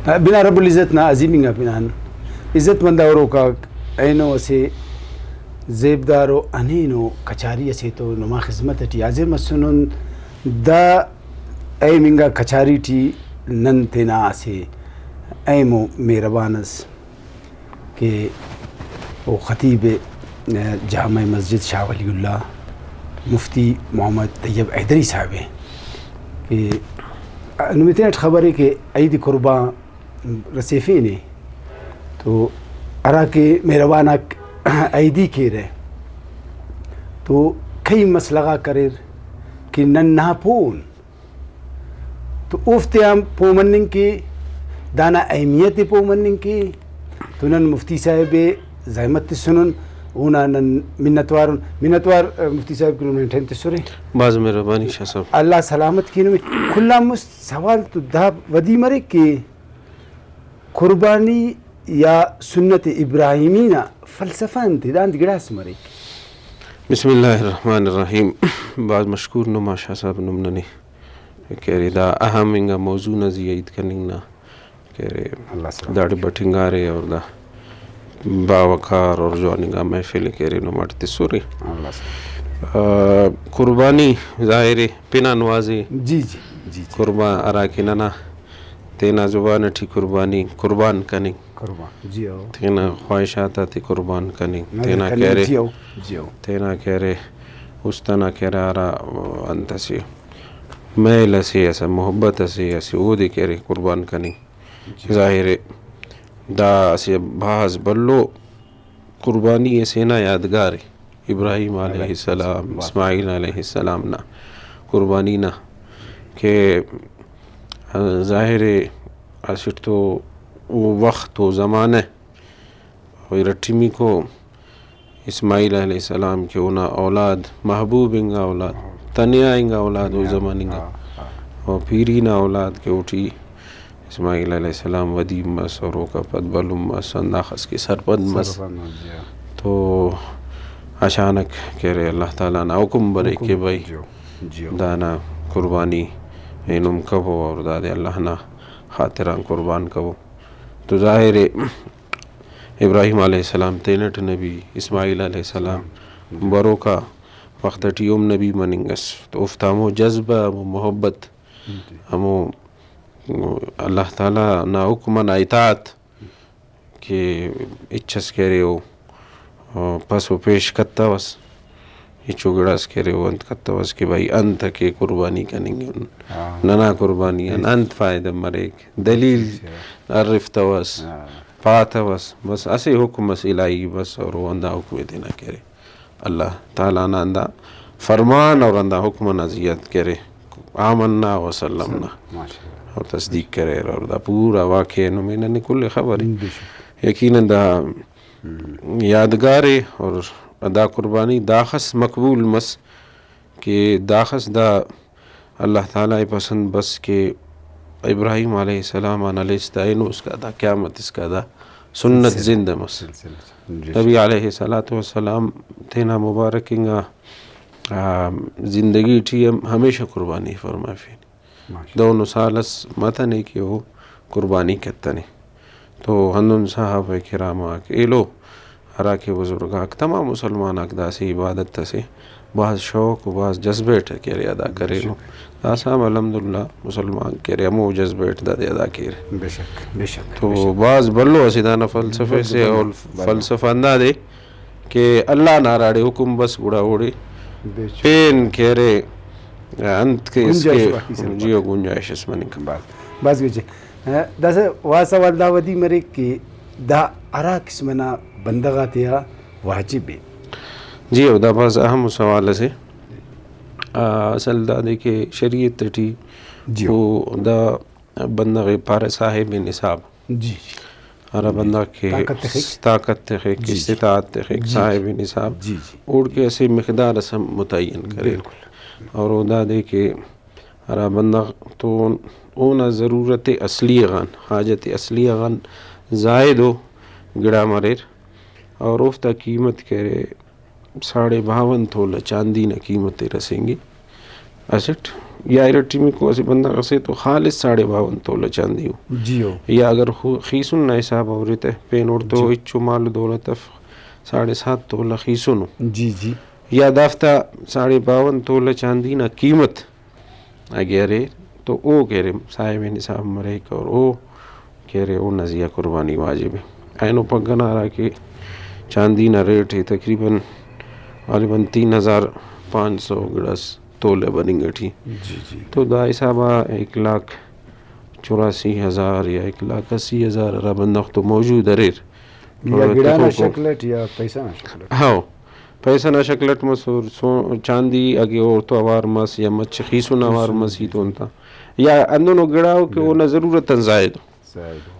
بنا رب العزت نا عظیمنگا بنان عزت منداورو کا اینو اسے زیبدارو انینو کچاری اسے تو نما خدمت ٹی حاضر مسنن دا اے منگا کچاری ٹی نن تینا اسے ایمو مہربانس کہ وہ خطیب جامع مسجد شاہ ولی اللہ مفتی محمد طیب حیدری صاحب ہیں کہ نمتینٹ خبر ہے کہ عید قربان رسیفے نے تو ارا کے مہربانہ عیدی کے رہے تو کئی مسلغہ کرر کہ نن نا پون تو افتیام پومنن کے دانا اہمیت پومنن کے تو نن مفتی صاحب زحمت سنن اونا نن منتوار مفتی صاحب کو نن ٹھنتے سرے باز مہربانی شاہ صاحب اللہ سلامت کی نمی کھلا مست سوال تو دا ودی مرے کہ قربانی یا سنت ابراہیمینہ فلسفہ انتدان گڑاس مرے بسم اللہ الرحمن الرحیم بعض مشکور نما شاہ صاحب نمننی کہہ رہے دا اہم انگا موضوع نزی عید کننگنا کہہ رہے داڑی بٹھنگارے اور دا باوکار اور جوانگا محفل کہہ رہے نماٹتے سوری قربانی ظاہر پنا نوازی جی جی جی قربان اراکننا تینا زبان ٹھی قربانی قربان کنی قربان جی او تینا خواہشات تی قربان کنی تینا کہہ رہے تینا کہہ رہے استنا کہہ رہا آرا انتسی میل اسی ایسا محبت اسی ایسی او دی کہہ رہے قربان کنی ظاہر دا اسی بھاز بلو قربانی سینا یادگار ابراہیم علیہ السلام اسماعیل علیہ السلام نا قربانی نا کہ ظاہر اسٹ تو وہ وقت و زمانہ وی رٹیمی کو اسماعیل علیہ السلام کے اونا اولاد محبوب انگا اولاد تنیا انگا اولاد و زمان انگا اور پیرینا اولاد کے اٹھی اسماعیل علیہ السلام ودیم مس اور اوکا پد بلوم مس انداخس کی سرپد مس تو اچانک کہہ رہے اللہ تعالیٰ نا حکم برے کہ بھائی دانا قربانی اینم کبو اور دادے اللہ نا خاطران قربان کبو تو ظاہر ابراہیم علیہ السلام تینٹ نبی اسماعیل علیہ السلام برو کا وقتٹی نبی مننگس تو افتامو جذبہ ہمو محبت ہمو اللہ تعالیٰ نا حکمن اطاعت کہ اچھس کہہ رہے ہو پس و پیش کتا وس اچھو گڑاس کہہ رہے ہو انت کتا وس کہ بھائی انت کے قربانی کنیں گے ننا قربانی انت فائدہ مریک دلیل عرفت وس پات وس بس اسے حکم اس الہی بس اور وہ اندہ حکم دینا کہہ رہے اللہ تعالیٰ نا اندہ فرمان اور اندہ حکم نزیت کہہ رہے آمنا وسلمنا اور تصدیق کرے اور دا پورا واقعہ نمینہ نکل خبر یقیناً دا یادگار اور دا قربانی داخس مقبول مس کہ داخس دا اللہ تعالیٰ پسند بس کہ ابراہیم علیہ السلام علیہ السلام اس کا دا قیامت اس کا دا سنت زندہ مس نبی علیہ السلام تینا مبارکنگا زندگی تھی ہمیشہ قربانی فرمائے فین دونوں سالس متنے کہ وہ قربانی کتنے تو ہندن صاحب کرام ایلو ہرا کے بزرگاک تمام مسلمان اقدا سے عبادت سے بعض شوق و بعض جذبیٹ کے رے ادا کرے لو آسام الحمدللہ مسلمان کے رے امو جذبیٹ دا دے ادا کرے بے شک تو بعض بلو اسیدانہ فلسفے سے اور فلسفہ اندہ دے کہ اللہ ناراڑے حکم بس گڑا اوڑے پین کہہ رے انت کے اس کے جیو گنجائش اس منی کمبال بس گوچے دا سے واسا والدہ ودی مرے کہ دا ارا قسمنا بندگاتیا واجب ہے جی دا باز اہم سوال سے اصل دا دے کہ شریعت ٹی جو دا بندغ پار صاحب نصاب جی ارا بندہ کے طاقت تخیق استطاعت تخیق صاحب نصاب اوڑ کے ایسے مقدار اسم متعین کرے اور دا دے کہ ارا بندہ تو اونا ضرورت اصلی غان حاجت اصلی غان زائد ہو گڑا مریر اور افتا قیمت کرے 52.5 تولہ چاندی نہ قیمت رسیں گی اسٹ یا ایرٹی میں کو اسی بندہ سے تو خالص 52.5 تولہ چاندی ہو جی ہو یا اگر خیسن نہ حساب ہو رہتے پین اور تو اچو مال دولت 7.5 تولہ خیسن جی جی یا دافتہ 52.5 تولہ چاندی نہ قیمت اگرے تو او کہہ رہے صاحب نصاب مریک اور او کہہ رہے او نزیہ قربانی واجب ہے. اینو پگنا رہا کہ چاندی نہ ریٹ ہے تقریباً غالباً 3,500 گڑس تولے بنیں گٹھی. جی جی تو دا حسابہ 1,84,000 یا 1,80,000 را بندخ تو موجود ریر یا گڑانا شکلٹ یا پیسہ نہ شکلٹ. ہاں پیسہ نہ شکلٹ مسور چاندی اگے اور تو اوار مس یا مچ خیسون اوار مسی تو انتا یا اندونو گڑاؤ کہ وہ نہ ضرورت زائد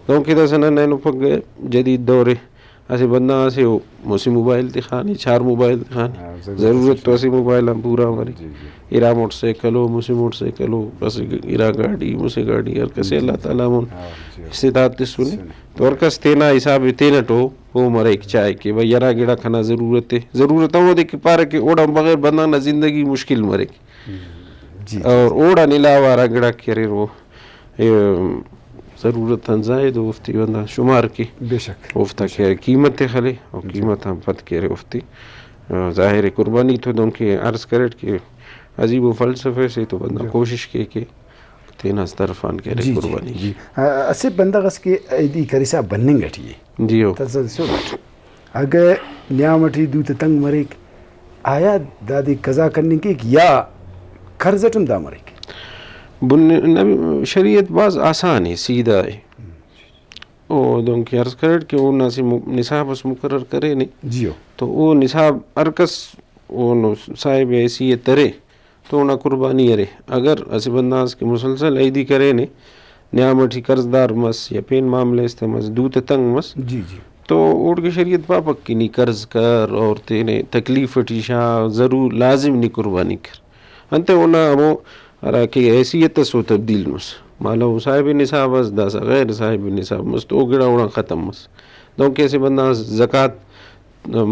دونکہ دا سنہ نینو پگ جدید دورے ایسے بندہ سے موسی موبائل دکھانی 4 موبائل دکھانی ضرورت تو اسی موبائل ہم پورا ہماری ایرا موٹر سائیکل ہو موسی موٹر سائیکل ہو بس ایرا گاڑی موسی گاڑی ہر کسی اللہ تعالیٰ من استطاعت سنے تو ہر کس تینا حساب تینٹ ہو وہ مرے ایک چاہے کہ بھائی یرا گڑا کھانا ضرورت ہے ضرورت ہو دے کہ پارا کہ اوڑا بغیر بندہ نہ زندگی مشکل مرے کی اور اوڑا نیلا وارا گڑا کرے وہ ضرورت زائد افتی بندہ شمار کی بے شک افتا کہ قیمت خلے اور قیمت ہم پت کہہ رہے افتی ظاہر قربانی تو دوں کہ عرض کرے کہ عجیب و فلسفے سے تو بندہ کوشش کی کہ تین اس طرفان کہہ رہے قربانی جی اسے بندہ غس کے ایدی کریسا بننگ اٹھیے جی ہو اگر نیامٹی دوت تنگ مریک آیا دادی قضا کرنے کی یا قرضٹم دا مریک شریعت بعض آسان ہے سیدھا ہے او دوں کہ عرض کرے کہ وہ ناسی نصاب اس مقرر کرے نہیں جی ہو تو وہ نصاب ارکس وہ صاحب ایسی ترے تو نہ قربانی ارے اگر ایسے بنداز کے مسلسل عیدی کرے نے نیامٹی قرض دار مس یا پین معاملے استمس دوت تنگ مس جی جی تو اوڑ کی شریعت پاپک کی نہیں قرض کر اور تینے تکلیف ٹیشا ضرور لازم نہیں قربانی کر انتے ہونا وہ ارا کہ حیثیت سو تبدیل مس مالا صاحب نصاب اس دا غیر صاحب نصاب مس تو گڑا اوڑا ختم مس دوں کیسے بندہ زکوٰۃ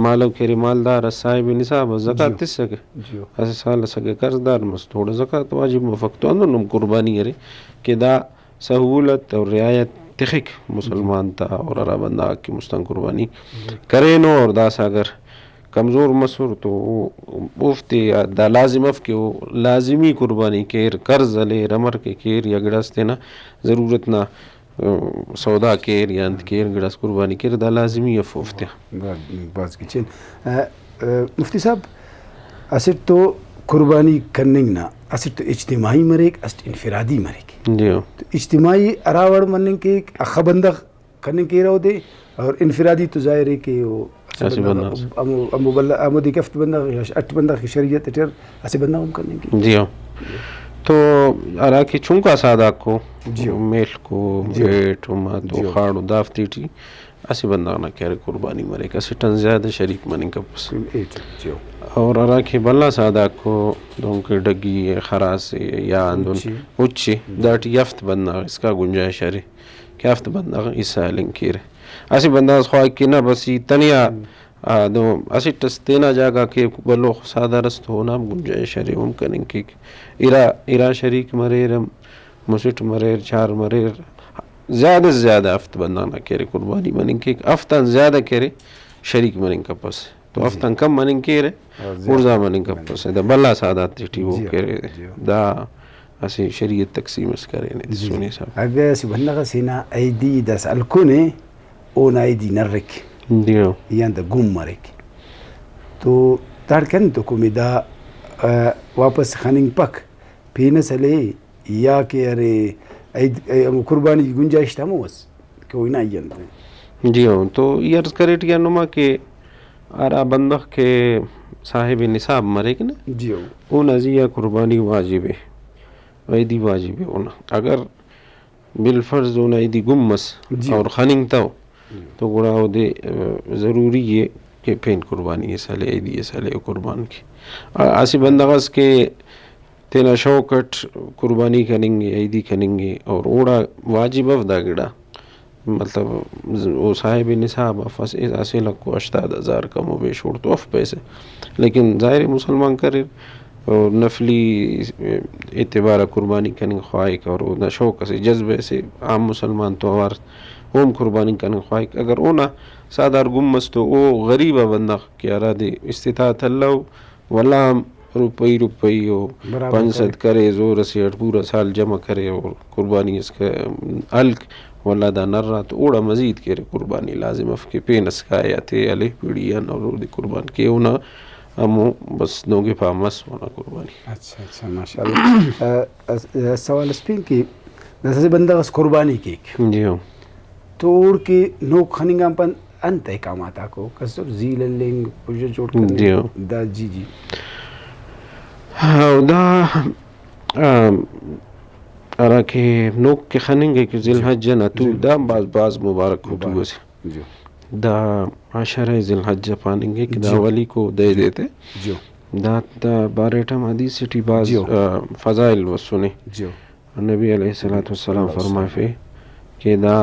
مالو کھیری مالدار صاحب نصاب زکوٰۃ تس سکے ایسے سال سکے قرض دار مس تھوڑا زکوٰۃ واجب مفق تو اندر نم قربانی ارے کہ دا سہولت اور رعایت تخک مسلمان تا اور ارا بندہ کی مستن قربانی کرے نو اور دا ساگر کمزور مسور تو افتی دا لازم اف کہ وہ لازمی قربانی کیر قرض لے رمر کے کیر یا گڑستے نا ضرورت نہ سودا کیر یا انت کیر گڑس قربانی کیر دا لازمی اف افتی باز کی چین مفتی صاحب اسٹ تو قربانی کرنے نا اسٹ تو اجتماعی مریک اسٹ انفرادی مریک جی ہو تو اجتماعی اراوڑ مننے کے اخ بندہ کرنے کے رہو دے اور انفرادی تو ظاہر ہے کہ وہ امودی کفت بندہ اٹ بندہ کی شریعت ٹر ایسے بندہ ہم کرنے کی جی ہو تو ارا کی چونکا سادہ کو میل کو بیٹ ما تو خاڑو دافتی ٹی ایسے بندہ نہ کہہ رہے قربانی مرے کا سٹن زیادہ شریک منیں کا پس اور ارا کی بلا سادہ کو دوں کے ڈگی خراس یا اندون اچھی داٹی یفت بندہ اس کا گنجائش ہے کہ یفت بندہ عیسیٰ لنکی رہے ایسی بندہ خواہ کی نہ بسی تنیا دو اسی تستینا جاگا کہ بلو سادہ رست ہونا گنجائش شریع ممکن کہ ایرا شریک مریر مسٹ مریر 4 مریر زیادہ سے زیادہ افت بندہ نہ کہہ رہے قربانی منیں کہ افتان زیادہ کہہ رہے شریک منیں کا پس تو افتان کم منیں کہہ رہے ارزا منیں کا پس دا بلا سادہ تیٹی وہ کہہ رہے دا اسی شریعت تقسیم اس کرے نہیں سونے صاحب اگر اسی بندہ کا سینہ ایدی دس الکونے اون ایدی نرک دیو یا دا گم مرک تو دار کن تو کمی دا واپس خاننگ پک پینا سلے یا کہ ارے قربانی کی گنجائش تھا موس کہ وہ نہ آئین جی ہوں تو یہ عرض کرے ٹیا نما کہ ارا بندہ کے صاحب نصاب مرے کہ نا جی ہوں اون ازیہ قربانی واجب ہے ایدی واجب ہے اونا اگر بالفرض اونا ایدی گم مس اور خاننگ تاو تو گڑا ہو دے ضروری ہے کہ پین قربانی ہے سالے ایدی ہے سالے قربان کی ایسی بندغز کے تینا شوکٹ قربانی کریں گے ایدی کریں گے اور اوڑا واجب افدا گڑا مطلب وہ صاحب نصاب افس ایسے لگ کو 80,000 کم و بیش اوڑ تو اف پیسے لیکن ظاہر مسلمان کرے اور نفلی اعتبار قربانی کرنے خواہش اور نہ شوق سے جذبے سے عام مسلمان تو اور اوم قربانی کرنے خواہش اگر اونا سادار گمس تو او غریب بندہ کیا را دے استطاعت اللہ ولام روپئی ہو پنسد کرے زور سے پورا سال جمع کرے اور قربانی اس کا الک واللہ دا نر رہا تو اوڑا مزید کرے قربانی لازم اف کے پینس کا آیاتے علیہ پیڑیان اور دی قربان کے اونا ہمو بس نوگے پامس ہونا قربانی. اچھا ماشاء اللہ. سوال اسپین کی جیسے بندہ بس قربانی کیک جی ہوں توڑ کے نوک خننگام پن انت احکامات آکو کسر زیل لنگ پوجہ جوڑ کرنے جی ہوں دا جی دا ارا کہ نوک کے خننگے کہ ذی الحجہ نتو دا باز مبارک ہوتو اسے دا عشرہ ذی الحجہ پاننگے کہ دا ولی کو دے دیتے دا باریٹم حدیث سٹی باز فضائل وسنے نبی علیہ السلام فرمائے فے کہ دا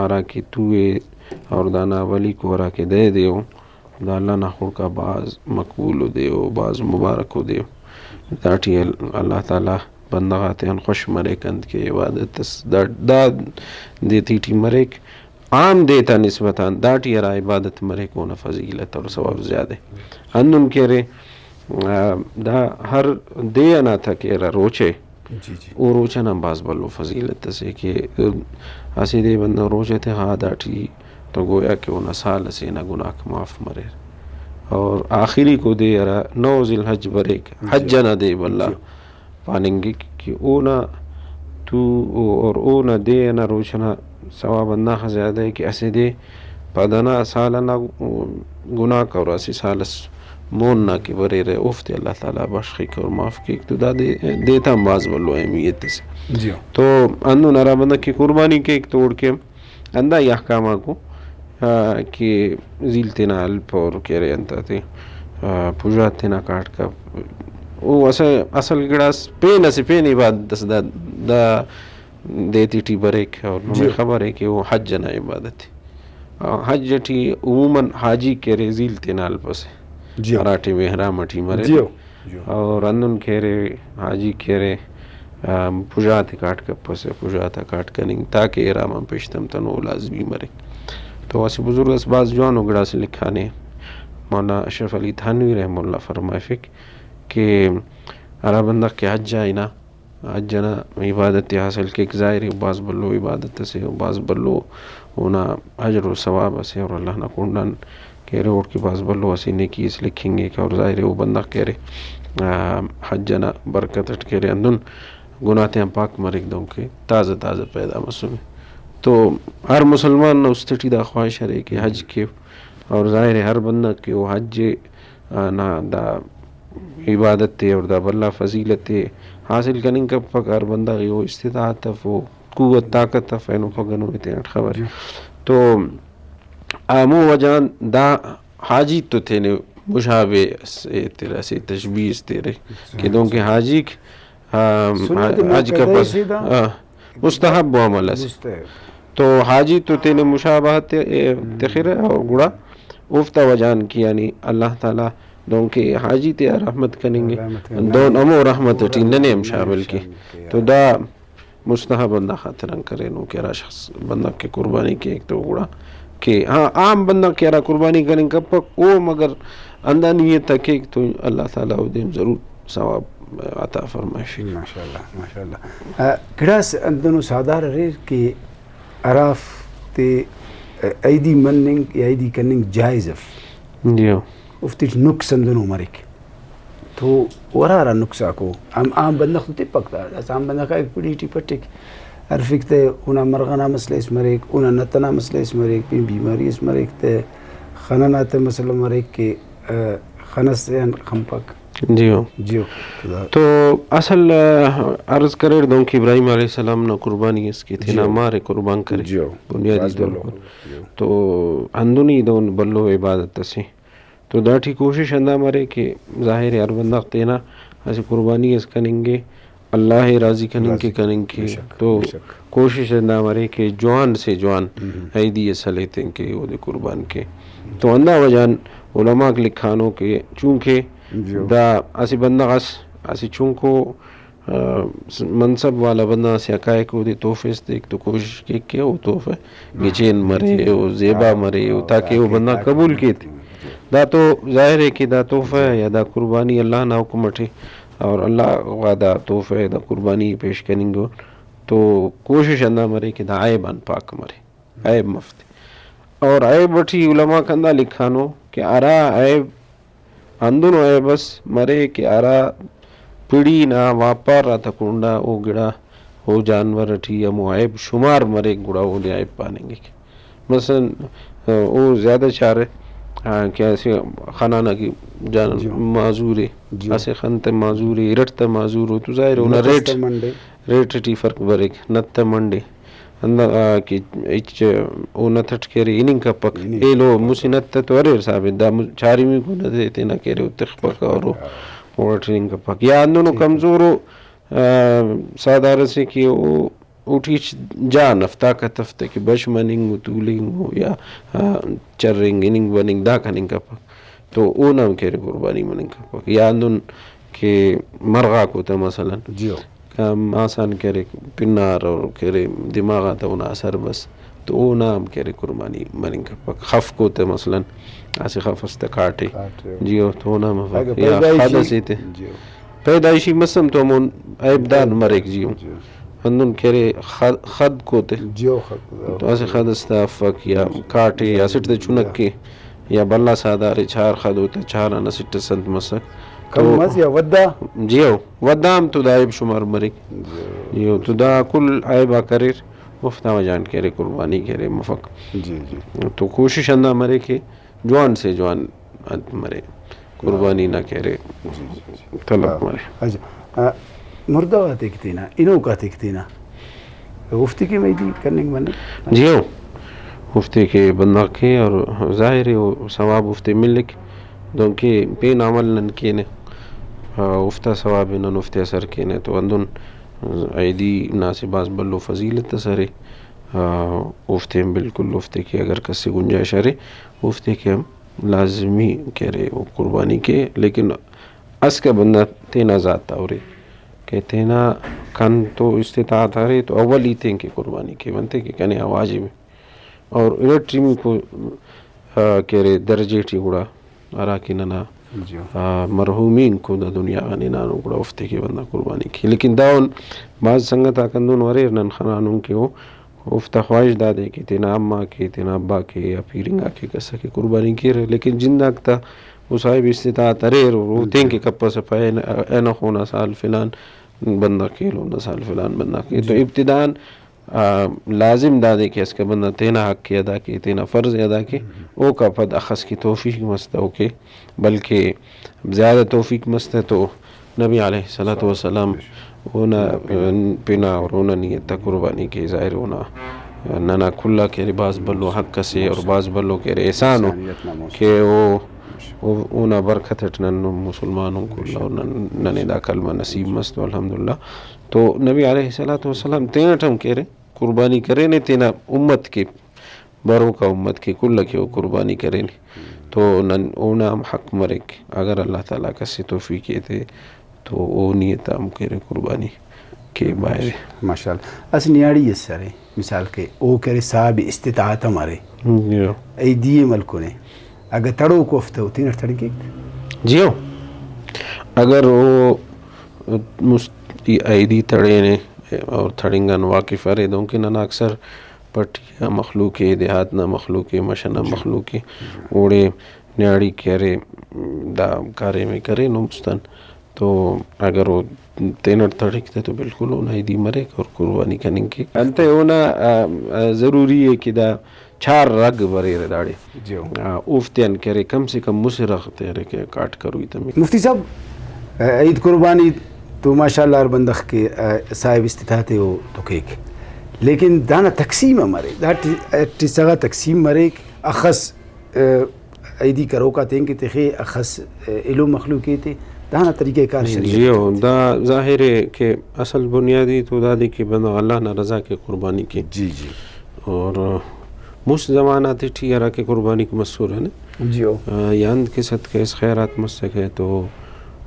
آرا کہ توے اور دانا ولی کو آرا کہ دے دیو دا اللہ نخور کا باز مقبول دیو باز مبارک دیو داٹی اللہ تعالی بندغات ان خوش مریکند کے عبادت دا دیتی ٹی مریک عام دیتا نسبتاً داٹی ارا عبادت مریک ہونا فضیلت اور ثواب زیادہ اندن کہہ رہے دا ہر دے نا تھا کہ ارا روچے او روچا نا باز بلو فضیلت سے کہ اسی دے بندہ روچے تھے ہاں داٹی تو گویا کہ انہا سال سے نا گناہ معاف مرے اور آخری کو دے ارا 9 ذی الحج بریک حج نہ دے واللہ پاننگی کہ اونا تو اور اونا دے نا روچنا ثواب اللہ زیادہ ہے کہ اسے دے پادنا سالنا گناہ کا اور اسی سالس موننا کہ برے رہے افتے اللہ تعالیٰ بخشی اور معاف کی تو دا دیتا باز والو اہمیت سے تو اندو نرا بندہ کی قربانی کے ایک توڑ کے اندہ یہ احکامہ کو کہ زیل تینا الپ اور کہہ رہے انتا تھے پوجات تینا کاٹ کا وہ اصل گڑاس پین سے پین عبادت دا دیتی ٹی بریک اور نمی خبر ہے کہ وہ حج نا عبادت ہے حج ٹی عموماً حاجی کے رے زیل تینا الپ سے راٹی محرام ٹی مرے اور اندن کہہ رہے حاجی کہہ رہے پوجات کاٹ کپ سے پوجاتا کاٹ کننگ تاکہ ارامہ پیشتم تنو لازمی مرے تو اسی بزرگ اس باز جوانو گڑا سے لکھانے مولانا اشرف علی تھانوی رحم اللہ فرمائے فک کہ ارا بندہ کے حج جائینا حج جنا عبادت حاصل کے ایک ظاہر باز بلو عبادت سے باز بلو ہونا اجر و ثواب سے اور اللہ نہ کنڈن کہہ رہے اوٹ کے باز بلو اسی نیکی اس لکھیں گے کہ اور ظاہر وہ بندہ کہہ رہے حج جنا برکت کہہ رہے اندن گناہتے ہیں پاک مرک دوں کے تازہ پیدا مسلم تو ہر مسلمان اس تٹی دا خواہش ہے کہ حج کے اور ظاہر ہے ہر بندہ کہ وہ حج نا دا عبادت تے اور دا بلہ فضیلت تے حاصل کرنے کا پک ہر بندہ وہ استطاعت وہ قوت طاقت فینو پگنو تے خبر تو آمو وجان دا حاجی تو تھے نے مشابہ سے تیرا سے تشبیہ تیرے کہ دوں کہ حاجی حج کا پس مستحب و عمل ہے تو حاجی تو تینے مشابہت تخیر اور گڑا افتا وجان کی یعنی اللہ تعالیٰ دون کے حاجی تے رحمت کریں گے دون امو رحمت ٹی ننے ہم شامل کی تو دا مستحب بندہ خاطران کرے نو کہ را شخص بندہ کے قربانی کے ایک تو گڑا کہ ہاں عام بندہ کہہ رہا قربانی کریں کب پک او مگر اندہ نیت تک تو اللہ تعالیٰ دیم ضرور ثواب عطا فرمائے. ماشاءاللہ گڑاس اندنو سادار ریر کہ عراف تے ایدی مننگ یا ایدی کننگ جائز اف جیو افتیش نقص اندنو مرک تو ورارا نقصا کو عام بندہ خود پکتا ہے عام بندہ کا ایک پڑی ٹی پٹک عرفک تے اونا مرغنا مسئلہ اس مرک اونا نتنا مسئلہ اس مرک بیماری اس مرک تے خنانات مسئلہ مرک کے خنس سے خمپک جیو تو اصل عرض کرے دوں کہ ابراہیم علیہ السلام نے قربانی اس کی تھی نا مارے قربان کرے بنیادی طور پر تو اندونی دون بلو عبادت سے تو داٹھی کوشش اندہ مارے کہ ظاہر ہر بندہ تینا ایسے قربانی اس کریں گے اللہ راضی کریں گے تو کوشش اندہ مارے کہ جوان سے جوان عیدی ایسا لیتے ہیں کہ وہ دے قربان کے تو اندہ وجان علماء کے لکھانوں کے چونکہ دا اسی بندہ غس اسی چونکو منصب والا بندہ سے اکائے کو دی تحفے سے ایک تو کوشش کی کہ وہ تحفہ گچین مرے وہ زیبا مرے وہ تاکہ وہ بندہ قبول کی تھی دا تو ظاہر ہے کہ دا تحفہ یا دا قربانی اللہ نہ حکم اٹھے اور اللہ وعدہ تحفہ دا قربانی پیش کریں گے تو کوشش اندہ مرے کہ دا عیب ان پاک مرے عیب مفتی اور عیب اٹھی علماء کندہ لکھانو کہ ارا عیب اندنو عیب بس مرے کہ ارا پڑی نہ واپار رہا تھا کنڈا او گڑا ہو جانور اٹھی یا مو عیب شمار مرے گڑا وہ لے عیب پانیں گے مثلا او زیادہ چارے کہ ایسے خانانہ کی جان معذور ہے ایسے خانت معذور ہے رٹتا معذور ہو تو ظاہر ہونا ریٹ ٹی فرق برک نت منڈے کہ اچ او نتھٹ کہرے اننگ کا پک اے لو موسی نت تو ارے صاحب دا چاری میں کو نہ دیتے نہ کہرے اتخ پک اور وہ ٹریننگ کا پک یا اندونو کمزور ہو سادار سے کہ وہ اٹھی جان افتا کا تفتے کہ بش مننگ طولنگ ہو یا چرنگ اننگ بننگ دا کننگ کا پک تو او نام کہرے قربانی مننگ کا پک یا اندون کہ مرغا کو تا مثلا آسان کہرے پنار اور کہرے دماغ آتا انہا اثر بس تو او نام کہرے قربانی مننگ کا پک خف کو تا مثلا ایسے خف استا کاٹے جیو تو نام پک یا خادہ سیتے پیدائشی مسم تو امون عیبدان مرک جیو اندون کہرے خد کو تے تو ایسے خد استا افک یا کاٹے یا سٹتے چنک کے یا بلا سادارے چار خد ہوتا چار آنا سٹتے سنت مسک کمز یا ودا جیو ودام تو دا عیب شمار مرک جیو تو دا کل عیبہ کریر مفتا وجان کہرے قربانی کہرے مفق تو کوشش اندہ مرے کہ جوان سے جوان مرے قربانی نہ کہرے طلب مرے مردہ آتے کتینا انہوں کا تکتینا گفتی کی میدی کرنے کے بندے جیو گفتی کے بندہ کے اور ظاہر ہے وہ ثواب گفتی ملک دونکہ پین عمل نن کینے افتا ثواب نن افتی اثر کینے تو اندن عیدی ناسباز بلو فضیلت سرے افتی ہم بالکل افتی کے اگر کسی گنجائش رہے افتی کے ہم لازمی کہہ رہے وہ قربانی کے لیکن اس کا بندہ تینا ذات آورے کہ تینا کن تو استطاعت آ رہے تو اول ہی تین کی قربانی کے بنتے کہ کہنے آوازی میں اور الیکٹری کو کہہ رہے درجے ٹی گڑا اراکی ننا مرحومین کو دا دنیا غنی نانو گڑا افتے کے بندہ قربانی کی لیکن داون بعض سنگت آکندون وریر نن خنانون کے ہو افتا خواہش دا دے کہ تینا اماں کے تینا ابا کے یا پیرنگا کے کسا کے قربانی کی رہے لیکن جندہ تا وہ صاحب استطاعت اریر وہ تین کے کپا سپائے اینا خونا سال فلان بندہ کے لونا سال فلان بندہ کے تو ابتدان لازم دا دے کہ اس کا بندہ تینا حق کی ادا کی تینا فرض ادا کی او کا پد اخص کی توفیق مست ہو کے بلکہ زیادہ توفیق مست ہے تو نبی علیہ السلام اونا پینا اور اونا نیتا قربانی کے ظاہر ہونا ننا کھلا کے باز بلو حق سے اور باز بلو کے احسان ہو کہ اونا برکت اٹھنا مسلمانوں کو اللہ ننے دا کلمہ نصیب مست الحمدللہ تو نبی علیہ السلام تینا ٹھم کہہ رہے قربانی کرے نے تینا امت کے بروں کا امت کے کل کے وہ قربانی کرے نے تو اونا ہم حق مرک اگر اللہ تعالیٰ کا سے توفیق تھے تو او نیتا ہم کہہ رہے قربانی کے باہر ماشاءاللہ اس نیاڑی اس سرے مثال کے او کرے صاحب استطاعت ہمارے ایدی ملکوں نے اگر تڑو کوفتے ہوتی نہ تڑ کے جیو اگر وہ ایدی تڑے نے اور تھڑنگن واقف ارے دوں کہ نہ اکثر پٹیا مخلوق دیہات نہ مخلوق مشنہ مخلوق اوڑے نیاڑی کرے دا کارے میں کرے نمستن تو اگر وہ تینٹ تھڑکتے تو بالکل اونا ایدی مرے اور قربانی کرنے کی انتے اونا ضروری ہے کہ دا چار رگ برے رداڑے اوفتین کرے کم سے کم مسرخ تیرے کے کاٹ کروی تمہیں مفتی صاحب عید قربانی تو ماشاءاللہ ہر بندخ کے صاحب استطاعت ہو تو کیک لیکن دانا تقسیم مرے دا سگا تقسیم مرے اخص عیدی کرو کا تین کے تخے اخص علو مخلوقی تھے دانا طریقہ کار جیو دا ظاہر ہے کہ اصل بنیادی تو دا دی کہ بندہ اللہ نہ رضا کے قربانی کی جی اور مس زمانہ تھی ٹھیارا کے قربانی کی مسور ہے نا جیو یاند کے صدقے اس خیرات مسک ہے تو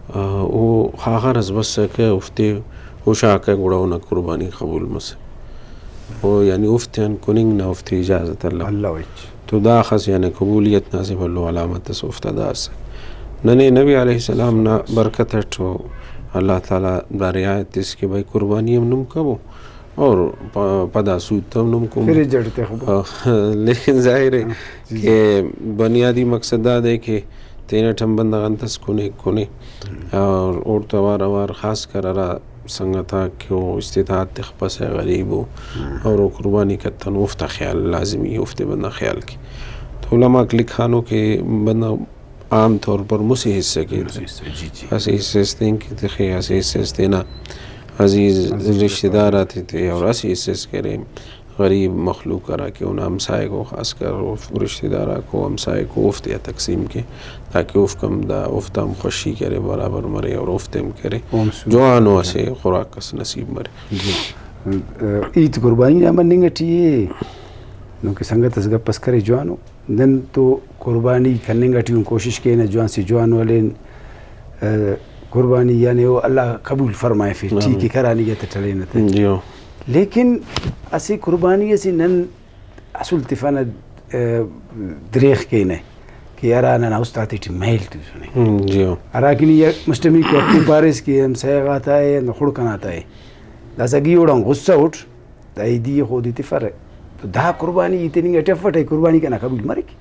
او خاخر بس که افته او شاکه گوڑاونا قربانی قبول مس او یعنی افتن کنینگ نه افته اجازت الله تو دا خاص یعنی قبولیت ناسب الله علامت اس افتداس ننے نبی علیہ السلام نا برکت تو اللہ تعالی دا رعایت اس کے بھائی قربانی ہم نم کبو اور پدا سود تم نم کو لیکن ظاہر ہے کہ بنیادی مقصد دا دے کہ تینا ٹھم بندگان تس کونے اور توار خاص کر ارا سنگتا کہ وہ استطاعت تخپس ہے غریب ہو اور وہ قربانی کتن افتا خیال لازمی افتے بندہ خیال کی تو علماء لکھانوں کے بندہ عام طور پر مسی حصہ کے ایسے حصے استین کی تخی ایسے حصے استینا عزیز رشتہ دار آتے تھے اور ایسے حصے کرے غریب مخلوق کرا کہ انہیں ہمسائے کو خاص کر رشتہ دارہ کو ہمسائے کو افت یا تقسیم کے تاکہ افکم دا افتم خوشی کرے برابر مرے اور افتم کرے جوانوں سے خوراک کس نصیب مرے. عید قربانی نہ مننگ ٹیے نو کہ سنگت از گپس کرے جوانو دن تو قربانی کرننگ ٹیوں کوشش کے نہ جوان سے جوان والے قربانی یعنی وہ اللہ قبول فرمائے پھر ٹھیک ہے کرانی ہے ٹھلے نہ تے لیکن اسی قربانی اسی نن اصل تفانہ دریخ کے نے کہ یارا نہ استاتی ٹی میل تو سنے جیو اراکنی یک مستمی کو اپنی بارش کی ہم سیغ آتا ہے نخوڑ کن آتا ہے داسا گی اوڑا غصہ اٹھ دا ایدی خودی تفر ہے تو دا قربانی اتنی اٹفٹ ہے قربانی کا نا قبول مرے کی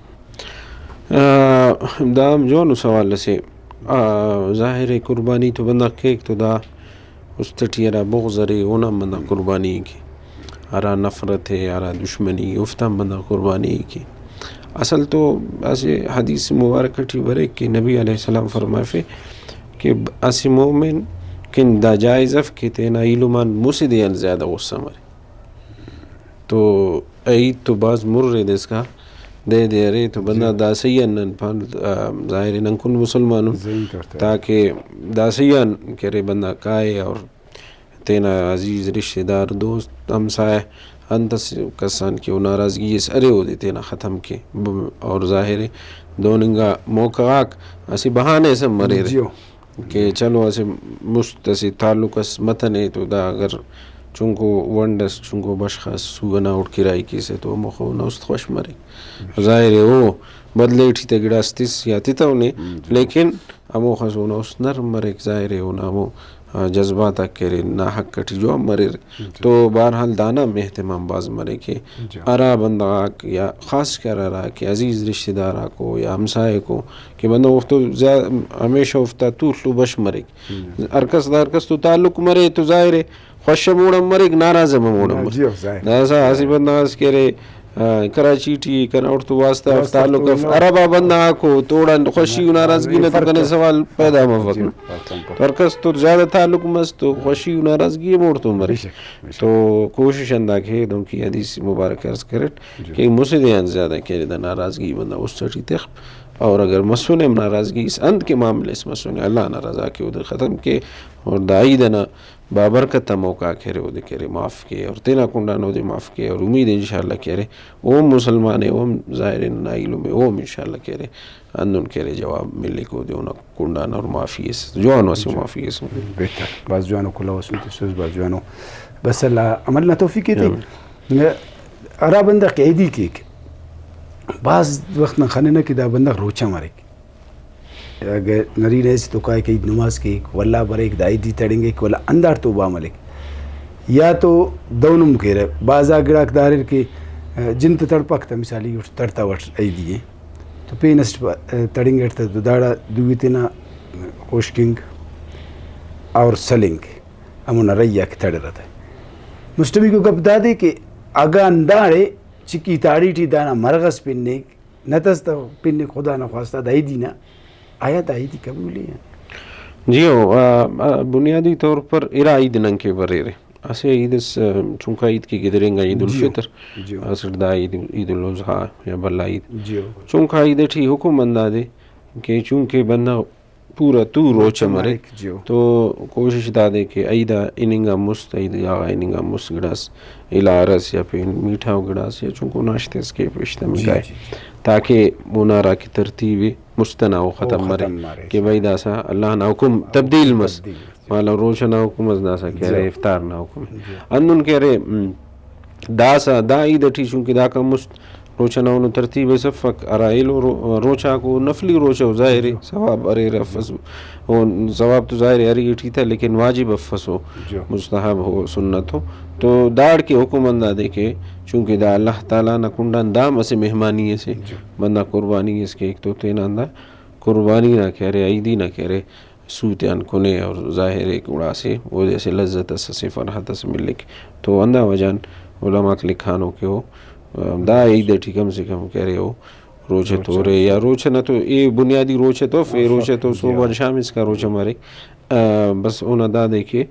دا جو سوال سے ظاہر قربانی تو بندہ کیک تو دا اس تٹیرا بغض رے اونا بندہ قربانی کی ارا نفرت ہے ارا دشمنی افتم بندہ قربانی کی اصل تو ایسے حدیث مبارک ٹھی برے کہ نبی علیہ السلام فرمائے کہ اسی مومن کن دا جائزف کہ تینا علمان مسیدین زیادہ غصہ مرے تو عید تو بعض مر رہے دے اس کا دے رہے تو بندہ دا سیان ظاہر ننکن مسلمانوں تاکہ دا سیان کرے بندہ کائے اور تینا عزیز رشتہ دار دوست ہمسائے انتس کسان کی ناراضگی اس ارے ہو دی تینا ختم کے اور ظاہر دوننگا موقعاک اسی بہانے سے مرے رہے کہ چلو اسے مستسی تعلق اس متنے تو دا اگر چونکو ونڈس چونکو بشخاص سوگنا اٹھ کی رائی کی سے تو مخونا است خوش مرے ظاہر ہے وہ بدلے اٹھی تا گڑاستیس یا تیتا انہیں لیکن امو خسونا است نرم مرے ظاہر ہے اونا امو جذباتا کرے نا حق کٹی جو مرے تو بہرحال دانا میں اہتمام باز مرے کہ ارا بندہ یا خاص کر ارا کہ عزیز رشتہ دارہ کو یا ہمسائے کو کہ بندہ وقت ہمیشہ افتا تو لو بش مرے ارکس دا ارکس تو تعلق مرے تو ظاہر ہے خوش موڑم مرے ناراض موڑم مرے ناسا حسی بندہ اس کرے کراچی ٹھی کنا اٹھ تو واسطہ تعلق عربہ بندہ آکو توڑا خوشی و ناراضگی نہ تو کنے سوال پیدا مفق ارکس تو زیادہ تعلق مست تو خوشی و ناراضگی موڑ تو مرے تو کوشش اندہ کہ دوں کی حدیث مبارک عرض کرت کہ مسیدیان زیادہ کہہ دا ناراضگی بندہ اس سٹی تخ اور اگر مسونے ناراضگی اس اند کے معاملے اس مسونے اللہ ناراضا کے ادھر ختم کے اور دائی دنا بابرکت موقع کہہ رہے وہ دے کہہ رہے معاف کے اور تینا کنڈانو دے معاف کے اور امید انشاءاللہ کہہ رہے اوم مسلمان اوم ظاہرین نائلوں میں اوم انشاءاللہ کہہ رہے اندن کہہ رہے جواب ملے کو دے انہا کنڈان اور معافی ہے جوانو سے معافی ہے بہتر بعض جوانو کلا وسنتی سوز بعض جوانو بس اللہ عملنا توفیق تھی ارا بندہ قیدی کیک بعض وقت نہ خانے نہ کہ دا بندہ روچا مارے اگر نرین ایسی تو کہا کہ نماز کی واللہ برے ایک دائی دی تڑیں گے کہ واللہ اندار تو با ملک یا تو دونم کہہ رہے بعض آگراک دارر کے جن تو تڑپاک مثالی تڑتا وٹ ای دیئے تو پینس تڑیں گے تو داڑا دویتنا خوشکنگ اور سلنگ امونا ریا کے تڑ رہا تھا مستمی کو گپ دا دے کہ اگا اندارے چکی تاڑی ٹی دانا مرغس پننے نتستا پننے خدا نخواستہ دائی دینا آیا دائی دی قبولی ہیں جی بنیادی طور پر ارا عید ننگ کے برے رہے اسے عید چونکہ عید کی گدریں گا عید الفطر اصر دا عید الاضحیٰ یا بلا عید چونکہ عید ٹھی حکم اندہ دے کہ چونکہ بندہ پورا تو روچہ مرے تو کوشش دا دے کہ عیدہ اننگا مست عید آغا اننگا مست گڑاس الارس یا پھر میٹھا گڑاس یا چونکہ ناشتے اس کے پیشتہ میں گائے تاکہ منارہ کی ترتیب مستنا و ختم مرے کہ بھائی داسا اللہ نا حکم تبدیل مس والا روشنا حکم از داسا کہہ رہے افطار نا حکم اندن کہہ رہے داسا دا عید اٹھی چونکہ دا کا مست روچنا انو ترتیب صفق ارائیلو روچا کو نفلی روچا ظاہر ثواب ارے رفس ثواب تو ظاہر اری اٹھی تھا لیکن واجب افس ہو مستحب ہو سنت ہو تو داڑ کے حکم اندہ دے کے چونکہ دا اللہ تعالیٰ نہ کنڈان دام اسے مہمانی سے بندہ قربانی اس کے ایک تو تین اندہ قربانی نہ کہہ رہے عیدی نہ کہہ رہے سوتیان کنے اور ظاہر ایک اڑا سے وہ جیسے لذت سے فرحت سے ملک تو اندہ وجان علماء کے لکھانوں کے ہو دا عید اٹھی کم سے کم کہہ رہے ہو روچے تو رہے یا روچے نہ تو یہ بنیادی روچے تو پھر روچے تو صبح شام اس کا روچہ مارے بس انہاں دا دیکھے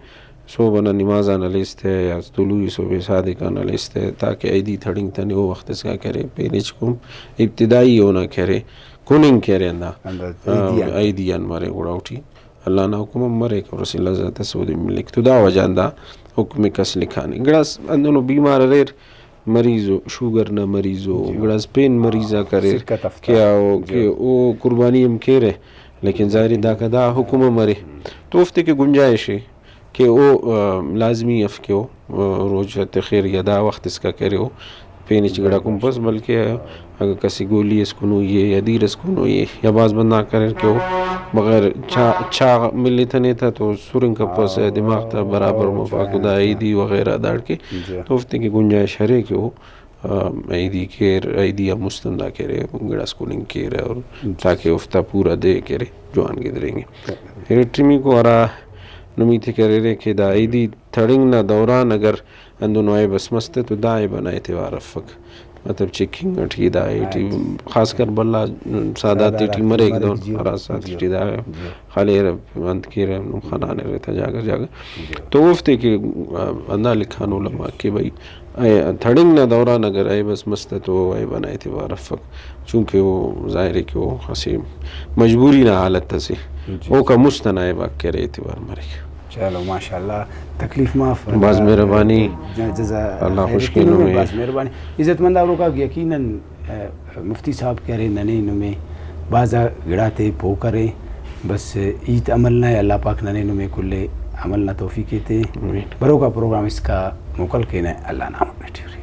صبح نہ نمازان علیست ہے یا طلوعی صبح صادقان علیست ہے تاکہ عیدی تھڑنگ تنے وہ وقت اس کا کہہ رہے پیلچ کم ابتدائی ہونا کہہ رہے کننگ کہہ رہے اندہ عیدیان مارے گوڑا اٹھی اللہ نہ حکم مرے کہ رسول اللہ ذات سعودی ملک تو دا وجان دا حکم کس لکھانے گڑاس اندنو بیمار ریر مریضو شوگر نہ مریضو گڑاس پین مریضہ کرے کیا ہو کہ او قربانی ہم کہہ رہے لیکن ظاہری دا کا دا حکم مرے تو افتے کے گنجائش ہے کہ او لازمی اف کے ہو روز خیر یا دا وقت اس کا کہہ رہے ہو پین چگڑا کم پس بلکہ اگر کسی گولی اس کنو یہ یا دیر اس کنو یہ یا بعض بندہ کرے کہ ہو بغیر چھا ملی تھنے تھا تو سرنگ کا پس دماغ تھا برابر مفاقدہ عیدی وغیرہ داڑ کے تو افتے کی گنجائش ہے کہ ہو عیدی کیر عیدی یا مستندہ کرے گڑاس کننگ کیر اور تاکہ افتا پورا دے کرے جوان گدریں گے ریٹرمی کو ارا نمی تھے کہہ رہے کہ دا عیدی تھڑنگ نہ دوران اگر اندو نوائے بس مستے تو دائے بنائے تیوار افق مطلب چکنگ اٹھی دائے خاص کر بلا سادات ٹی مرے ایک دون حراسات ٹی دائے خالی انت کی رہے خانانے رہتا جاگا تو افتے کہ اندہ لکھان علماء کہ بھئی تھڑنگ نہ دوران اگر آئے بس مستے تو آئے بنائے تیوار افق چونکہ وہ ظاہر ہے کہ وہ خاصی مجبوری نہ حالت سے وہ کا مستنائے باق کہہ رہے تیوار مرے چلو ماشاءاللہ تکلیف معاف باز مہربانی اللہ خوشکینوں میں باز مہربانی عزت مند آوروں کا یقیناً مفتی صاحب کہہ رہے ننے انہوں میں بعضا گڑاتے پو کرے بس عید عمل نہ اللہ پاک ننے انہوں میں کلے عمل نہ توفیق تے برو کا پروگرام اس کا مکل کے نہ اللہ نام بیٹھے